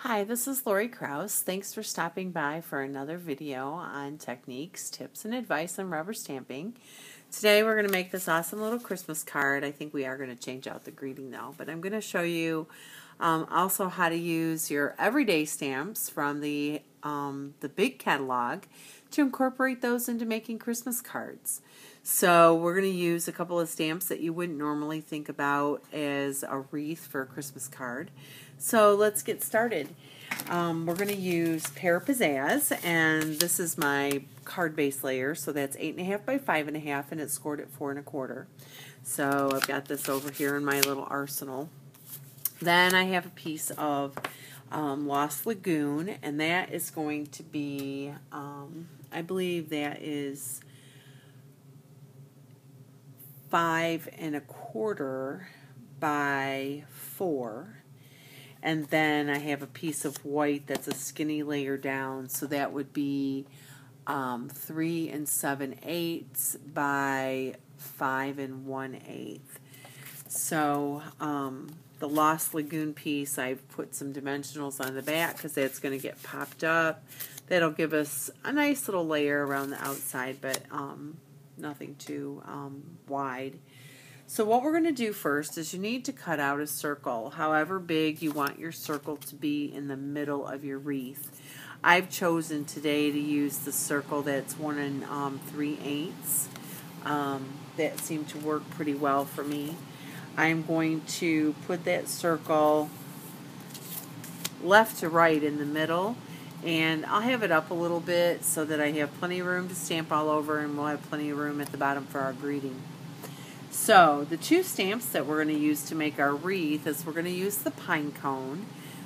Hi, this is Lori Krause. Thanks for stopping by for another video on techniques, tips, and advice on rubber stamping. Today we're going to make this awesome little Christmas card. I think we are going to change out the greeting though, but I'm going to show you also how to use your everyday stamps from the big catalog to incorporate those into making Christmas cards. So we're going to use a couple of stamps that you wouldn't normally think about as a wreath for a Christmas card. So let's get started. We're going to use Pear Pizzazz, and this is my card base layer, so that's 8.5 by 5.5, and it's scored at 4 1/4. So I've got this over here in my little arsenal. Then I have a piece of Lost Lagoon, and that is going to be, I believe that is 5 1/4 by 4. And then I have a piece of white that's a skinny layer down, so that would be 3 7/8 by 5 1/8. So the Lost Lagoon piece, I've put some dimensionals on the back because that's going to get popped up. That'll give us a nice little layer around the outside, but nothing too wide. So what we're going to do first is you need to cut out a circle, however big you want your circle to be in the middle of your wreath. I've chosen today to use the circle that's 1 3/8. That seemed to work pretty well for me. I'm going to put that circle left to right in the middle, and I'll have it up a little bit so that I have plenty of room to stamp all over, and we'll have plenty of room at the bottom for our greeting. So the two stamps that we're going to use to make our wreath is we're going to use the pine cone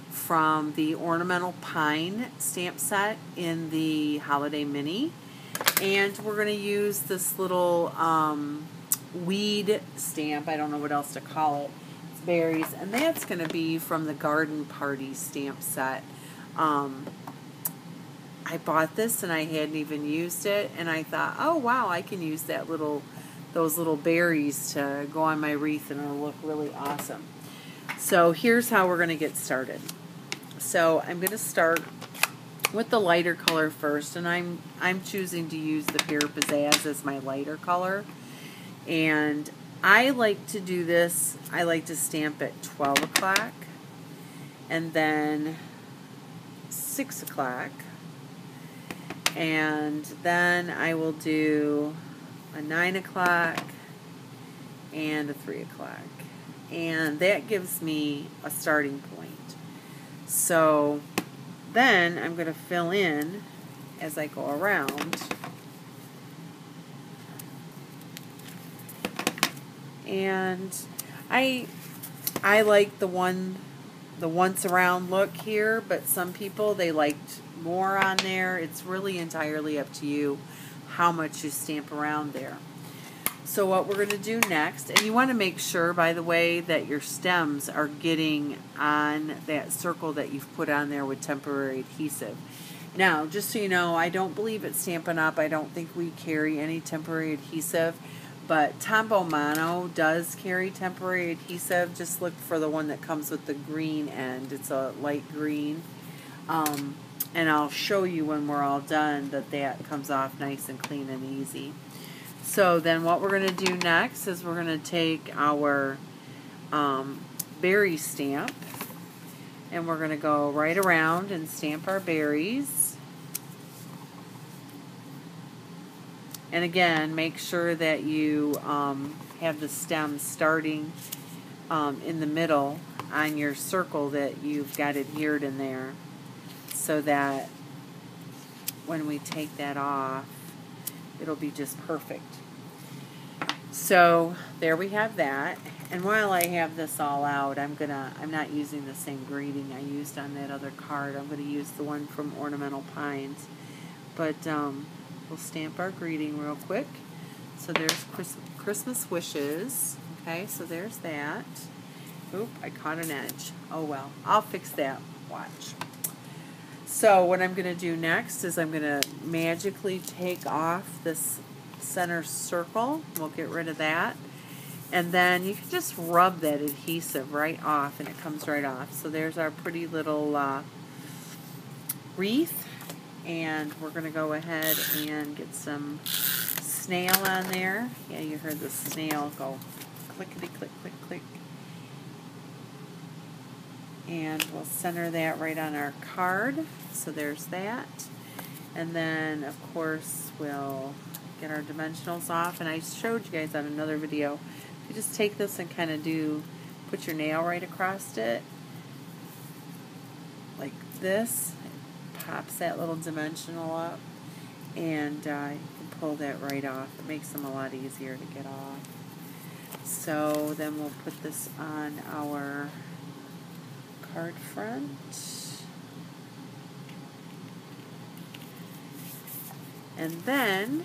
from the Ornamental Pine stamp set in the Holiday Mini, and we're going to use this little weed stamp. I don't know what else to call it. It's berries, and that's going to be from the Garden Party stamp set. I bought this and I hadn't even used it, and I thought, oh wow, I can use those little berries to go on my wreath, and it'll look really awesome. So here's how we're going to get started. So I'm going to start with the lighter color first, and I'm choosing to use the Pear Pizzazz as my lighter color. And I like to do this, I like to stamp at 12 o'clock, and then 6 o'clock, and then I will do a 9 o'clock and a 3 o'clock, and that gives me a starting point. So then I'm going to fill in as I go around, and I like the once around look here, but some people, they liked more on there. It's really entirely up to you how much you stamp around there. So what we're going to do next, and you want to make sure, by the way, that your stems are getting on that circle that you've put on there with temporary adhesive. Now, just so you know, I don't believe it's Stampin' Up. I don't think we carry any temporary adhesive, but Tombow Mono does carry temporary adhesive. Just look for the one that comes with the green end. It's a light green. And I'll show you when we're all done that comes off nice and clean and easy. So then what we're going to do next is we're going to take our berry stamp, and we're going to go right around and stamp our berries. And again, make sure that you have the stem starting in the middle on your circle that you've got adhered in there, so that when we take that off, it'll be just perfect. So there we have that. And while I have this all out, I'm not using the same greeting I used on that other card. I'm going to use the one from Ornamental Pines. But we'll stamp our greeting real quick. So there's Christmas wishes. Okay, so there's that. Oop, I caught an edge. Oh well, I'll fix that. Watch. So what I'm going to do next is I'm going to magically take off this center circle. We'll get rid of that. And then you can just rub that adhesive right off, and it comes right off. So there's our pretty little wreath, and we're going to go ahead and get some snail on there. Yeah, you heard the snail go clickety click click click. And we'll center that right on our card. So there's that. And then, of course, we'll get our dimensionals off. And I showed you guys on another video. You just take this and kind of put your nail right across it. Like this. It pops that little dimensional up. And you can pull that right off. It makes them a lot easier to get off. So then we'll put this on our card front. And then,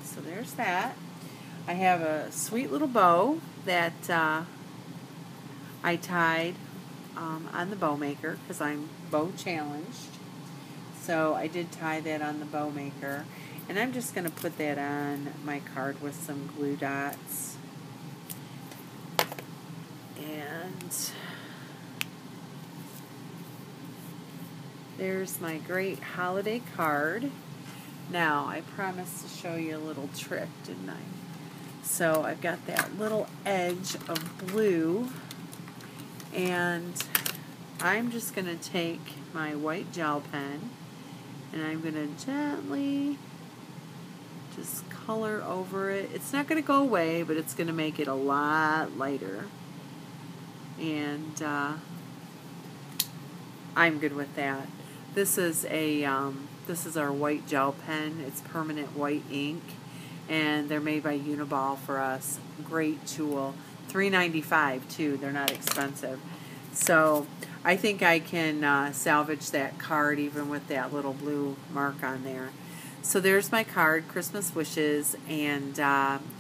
so there's that. I have a sweet little bow that I tied on the bow maker because I'm bow challenged. So I did tie that on the bow maker. And I'm just going to put that on my card with some glue dots. And there's my great holiday card. Now, I promised to show you a little trick, didn't I? So I've got that little edge of blue, and I'm just going to take my white gel pen, and I'm going to gently just color over it. It's not going to go away, but it's going to make it a lot lighter. And I'm good with that. This is our white gel pen. It's permanent white ink, and they're made by Uniball for us. Great tool. $3.95 too. They're not expensive. So I think I can salvage that card even with that little blue mark on there. So there's my card, Christmas Wishes, and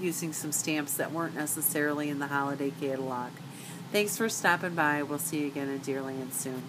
using some stamps that weren't necessarily in the holiday catalog. Thanks for stopping by. We'll see you again in Deerland soon.